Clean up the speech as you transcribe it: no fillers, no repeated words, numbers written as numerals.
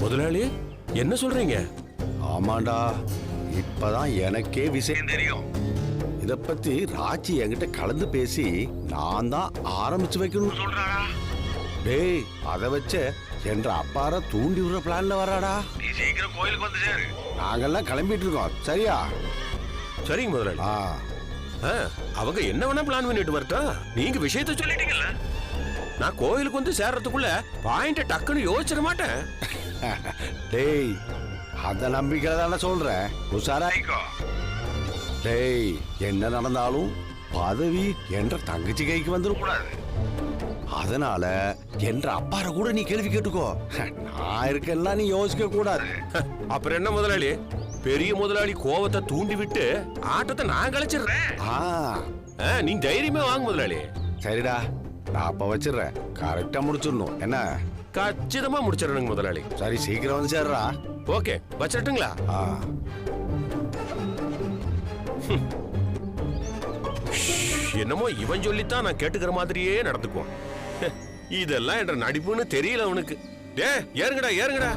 முதலாளி என்ன சொல்றீங்க? ஆமாண்டா, இப்பதான் எனக்கே விஷயம் தெரியும். இத பத்தி ராஜி என்கிட்ட கலந்து பேசி நான் தான் ஆரம்பிச்சு வைக்கணும்னு சொல்றாடா. டேய், அத வச்ச என்ற அப்பார தூண்டி விடுற பிளான்ல வராடா. நீ சீக்கிரம் கோயிலுக்கு வந்து சேரு. நாங்கெல்லாம் கிளம்பிட்டு இருக்கோம். சரியா? சரிங்க முதலாளி. அவங்க என்ன வேணா பிளான் பண்ணிட்டு வரட்டா, நீங்க விஷயத்த சொல்லிட்டீங்கல்ல. நான் கோயிலுக்கு வந்து சேர்றதுக்குள்ள பாயிண்ட டக்குன்னு யோசிச்சிட மாட்டேன். டேய், அந்த நம்பிக்கை தானே சொல்றேன். உஷாராயிக்கோ. டேய், என்ன நடந்தாலும் பதவி என்ற தங்கச்சி கைக்கு வந்துடும் கூடாது. அதனால என்ற அப்பார கூட நீ கேள்வி கேட்டுக்கோ. நான் இருக்கேன்னா நீ யோசிக்க கூடாது. அப்புறம் என்ன முதலாளி, பெரிய முதலாளி கோவத்தை தூண்டி விட்டு ஆட்டத்தை நான் கழிச்சிடுறேன். நீ தைரியமே வாங்க முதலாளி. சரிடா, நான் அப்ப வச்சிடுறேன். கரெக்டா முடிச்சிடணும். என்ன? கச்சிதமா முடிச்சிடணுங்க முதலாளி. சரி, சீக்கிரம் வந்து சேர்றா. ஓகே, வச்சிட்டுங்களா? என்னமோ இவன் சொல்லித்தான் நான் கேட்டுக்கிற மாதிரியே நடந்துக்குவான். இதெல்லாம் என்ற நடிப்புன்னு தெரியல அவனுக்கு. ஏறுங்கடா ஏறுங்கடா.